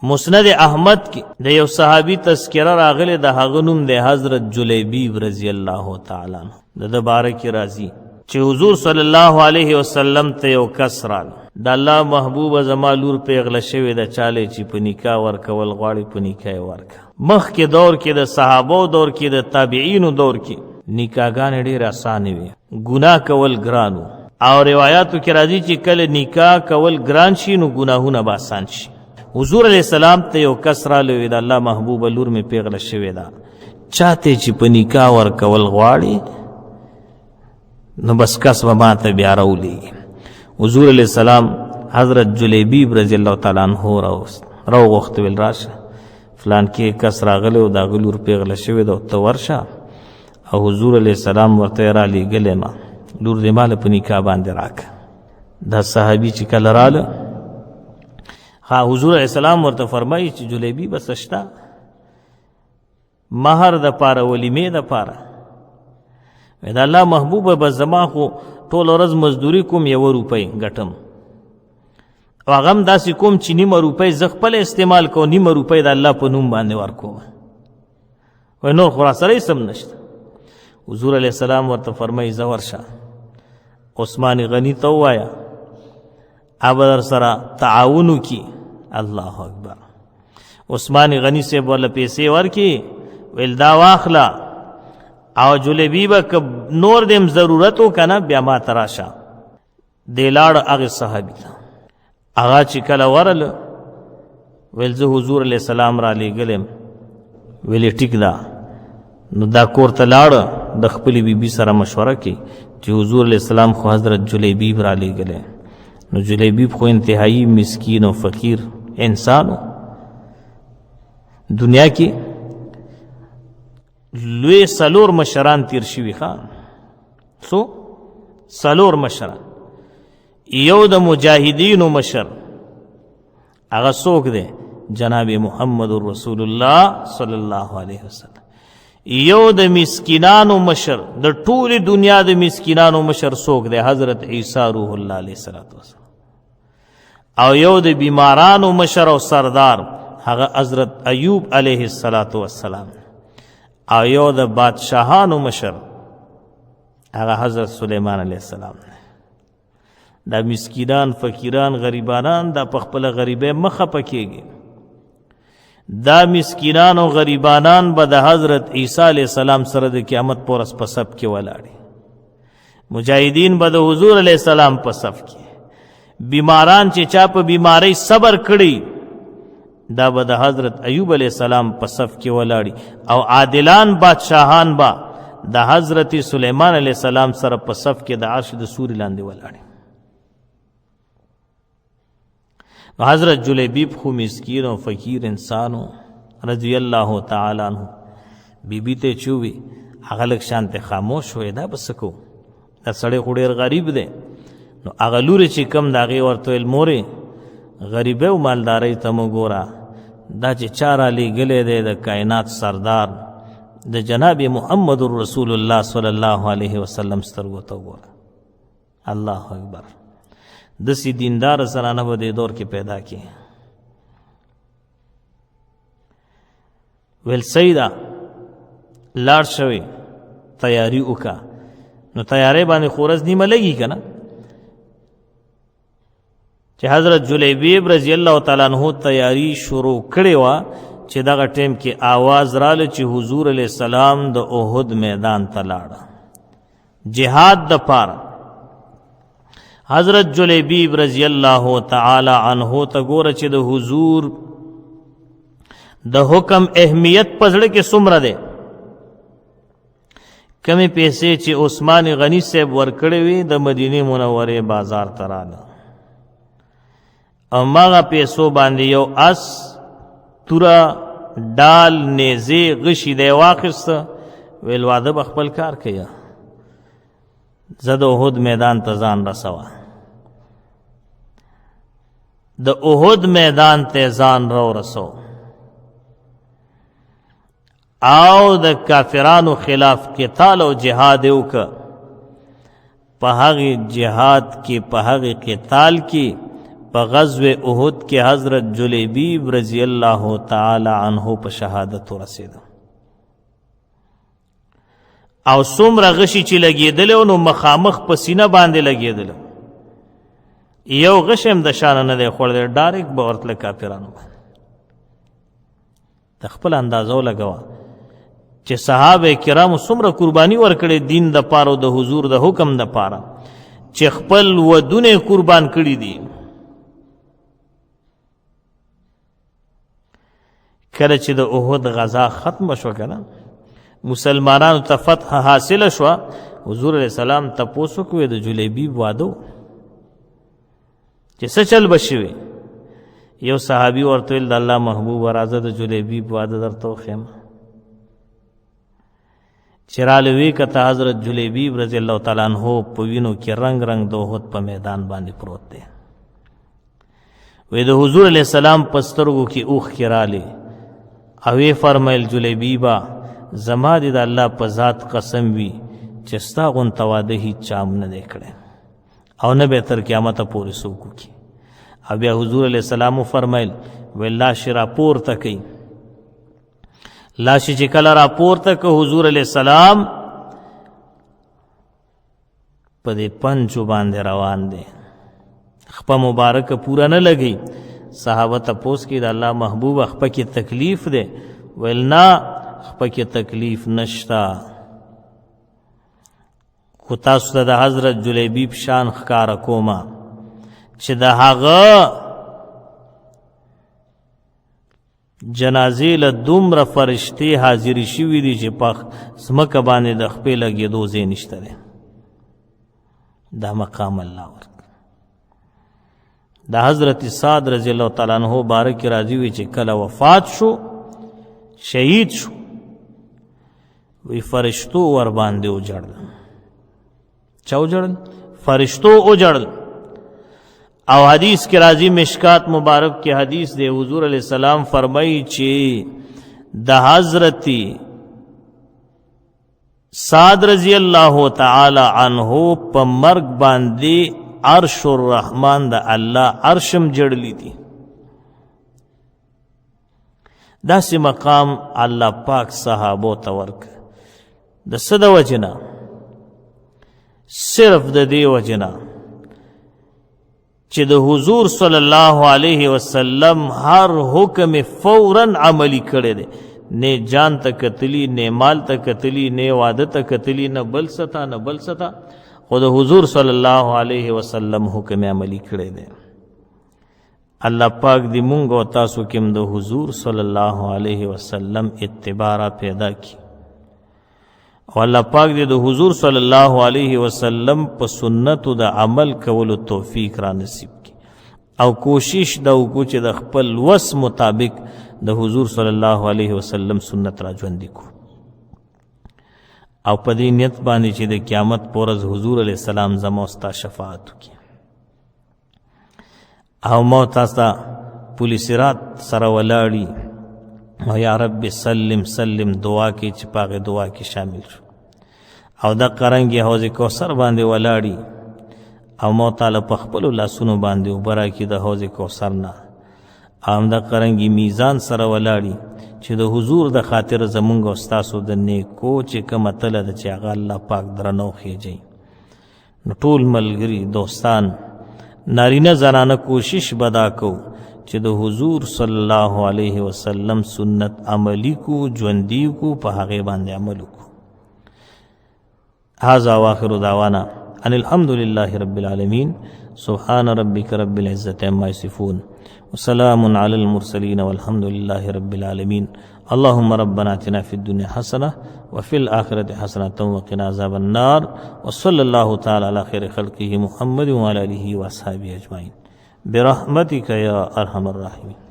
مسند احمد کې د یو صحابي تذکره راغلی د هغه نوم د حضرت جلیبیب رضی الله تعالی عنہ د بارک راضی چې حضور صلی الله علیه وسلم ته یو کس راغی د الله محبوب زما لور پیغله شوی د چاله چې په نکاح ورکول غواړي په نکاح ورکا مخکې دور کې د صحابو دور کې د تابعینو دور کې نکاحګان ډېر آسان وي ګناه کول ګرانو او روایتو کې راځي چې کله نکاح کول ګران شي نو ګناهونه به آسان شي حضور علیہ السلام ته یو کس راغلی د الله محبوب لور می پیغله شوی دا چاته چې په نکاح ورکول غواړي نو بس کس به ماته بیا راولي حضور علیہ السلام حضرت جلیبیب رضی الله تعالی عنہ راوغوښت ویل راشه فلان کې کس راغلی او د هغه لور پیغله شوې ده ته ورشه او حضور علیہ السلام ورته رالیږلی ما لور دې ماله په نکاح باندې راکړه دا صحابي چې کله راله حضور علیہ السلام ورته فرمایي چې جلیبی بس شته مہر د پاره ولیمې د پاره د الله محبوب به زما خو ټول ورځ مزدوري کوم 1 روپۍ ګټم او هغه هم داسې کوم چې 9 روپۍ زه خپل استعمال کوم 9 روپۍ د الله په نوم باندې ورکوم وای نور خو راسره هېڅ هم نشته حضور علیہ السلام ورته فرمایي زه ورشه عثمان غني ته ووایه هغه در سره تعاون وکړي الله اکبر عثمان غنی سے بوله پیسې ورکی ویل دا واخلا او جلیبی به که نور دیم ضرورت وکنه بیا ما تراشه دی لاړ هغه صحابي ته هغه چې کله ورله ویل زه حضور علیہ السلام را لیږلم ویلې ټیک ده نو دا کور ته لاړه د خپلې بیبي سره مشوره کې چې حضور علیہ السلام خو حضرت جلیبیب را لیږلی نو جلیبیب خو انتہائی مسکین و فقیر انسانو دنیا کې لوی سلور مشران تیر شوي خان سو سلور مشران یو د مجاهدینو مشر هغه څوک دی جناب محمد رسول الله صلی الله علیه وسلم یو د مسکینانو مشر د ټول دنیا د مسکینانو مشر څوک دی حضرت عیسی روح الله علیه السلام او یو د بیمارانو مشر او سردار هغه حضرت ایوب علیه السلام او یو د بادشاہانو مشر هغه حضرت سلیمان علیه السلام دا مسکینان فقیران غریبانان دا په خپل غریبه مخه پکېږي دا مسکینان او غریبانان به د حضرت عیسی علیه السلام سره د قیامت پر اس په صف کې ولاړي مجاهدین به د حضور علیه السلام په صف کې بیماران چې چا په بیماری صبر کړي دا به د حضرت ایوب علیہ السلام په صف کې ولاړي او عادلان بادشاہان با د حضرت سلیمان علیہ السلام سره په صف کې د عرش د سوري لاندې ولاړي حضرت جلیبیب خو مسکین او فقیر انسانو رضی الله تعالی عنہ بیبی ته چوي هغه لږ شانته خاموش وي دا بس کو دا سړی خو ډېر غریب دی نو هغه لورې چې کم د هغې ورته ویل مورې غریبۍ او مالدارۍ ته مو ګوره دا چې چا رالیږلی دی د کائنات سردار د جناب محمد رسول الله صلی الله علیه وسلم سترګو ته وګوره الله اکبر داسې دیندار زنانه به دې دور کې پیدا کړي ویل سیده لاړ شوې تیاری وکړه نو تیاری باندې خو ورځ نیمه لګي که نه چې حضرت جلیبیب رضی الله تعالی عنہ تیاری شروع کړې وه چې دغه ټیم کې آواز راله چې حضور علیہ السلام د احد میدان ته لاړه جهاد د پاره حضرت جلیبیب رضی الله تعالی عنہ ته ګوره چې د حضور د حکم اهمیت په زړه کې څومره دی کمې پیسې چې عثمان غنی صاحب ورکړې وي د مدینې منورې بازار ته راغله او ماغه پیسو باندې یو اس توره ډال نیزې غشي دی واخیسته ویل واده به خپل کار کوي زه د احد میدان ته ځان رسوه د احد میدان ته ځان رسو او د کافرانو خلاف قتال او جهاد وکړه په هغې جهاد کې په هغې قتال کې په غزوه احد کې حضرت جلیبیب رضی الله تعالی عنه په شهادت ورسېد او څومره غشي چې لګېدلی نو مخامخ په سینه باندې لګېدلی یو غش هم د شانه نه دی خوړلی ډایرکټ به ورتله کافرانو باندې د خپل اندازه ولګوه چې صحابه کرامو څومره قرباني ورکړې دین د پاره او د حضور د حکم د پاره چې خپل ودونه قربان کړي دي کله چې د احد غزا ختم شو کنه مسلمانانو ته فتح حاصل شو حضور علیہ السلام تپوسو کوي د جلیبیب واده چې څه چل بشوي یو صحابي ورته ویل د الله محبوب راځه د جلیبیب واده درته وښیم چې راله کته حضرت جلیبیب رضی الله تعالی عنہ په وینو کې رنگ رنگ د احد په میدان باندې پروت دی وې د حضور علیہ السلام په سترګو کې اوښ کې رالی او یې فرمایل جلیبیبا زما دې د الله په ذات قسم وي چې ستا غونته واده هیڅ چا هم نه دی کړی او نه به تر قیامته پورې څوک وکړي او بیا حضور علیہ السلام فرمایل وی لاشې راپورته کوي لاشې چې کله راپورته که حضور علیہ السلام په دې پنجو باندې روان دی خپه مبارکه پوره نه لګي صحابه تپوس کې د الله محبوب خپه کې تکلیف دی ویل نه خپه کې تکلیف نشتا خو تاسو ته د حضرت جلیبیب شان ښکاره کومه چې د هغه جنازې له دومره فرشتې حاضرې شوي دي چې په ځمکه باندې د خپې لګېدو ځای نشته دی دا مقام الله ورکړي د حضرت سعد رضی الله تعالی عنہ بارک راضي وي چې کله وفات شو شهید شو وی فرشتو ور باندې وجړل چا وجړل فرشتو وجړل او حدیث کې راځي مشکات مبارک کې حدیث دی حضور علیہ السلام فرمایي چې د حضرت سعد رضی الله تعالی عنہ په مرګ باندې عرش الرحمن د الله عرشم جړلی دي داسې مقام الله پاک صحابو ته ورک د څه د وجنه صرف د دې وجنه چې د حضور صلی الله علیه وسلم هر حکم فوراً عملی کړی دی نه جان ته کتلی نه مال ته کتلی نه واده ته کتلی نه بل ستا نه بل ستا خو د حضور صلی الله علیه وسلم حکم عملی کړی دی الله پاک دې مونږ او تاسو کې د حضور صلی الله علیه وسلم اتباع پیدا کی او الله پاک دې د حضور صلی الله علیه وسلم په سنتو د عمل کولو توفیق را نصیب کی او کوشش دا وکړو چې د خپل وس مطابق د حضور صلی الله علیه وسلم سنت را ژوندي کو او په دې نیت باندې چې د قیامت پر ورځ حضور علیه السلام زموږ ستا شفاعت وکړي او مو تاسو پولیس رات سره ولاړی او یا رب سلم سلم دعا کې چې پاغه دعا کې شامل شو او دا قرنګي حوض کوثر باندې ولاړی او مو تعالی په خپل لاسونو باندې وبرا کې د حوض کوثر نه ام دا قرنګي میزان سره ولاړی چې د حضور د خاطر زمونږ او تاسو د نیکو چې کوم تل د چې هغه الله پاک درنو خېږي نو ټول ملګری دوستان نارینه زنانه کوشش بدا کو چې د حضور صلی الله علیه وسلم سنت عملی کو ژوندي کو په هغه باندې عمل کو هذا واخر دعوانا ان الحمد لله رب العالمين سبحان ربك رب العزة عما يصفون وسلام على المرسلين والحمد لله رب العالمين اللهم ربنا اتنا في الدنيا حسنة وفي الآخرة حسنة وقنا عذاب النار وصلى الله تعالى على خير خلقه محمد وعلى آله وأصحابه أجمعين برحمتك يا أرحم الراحمين.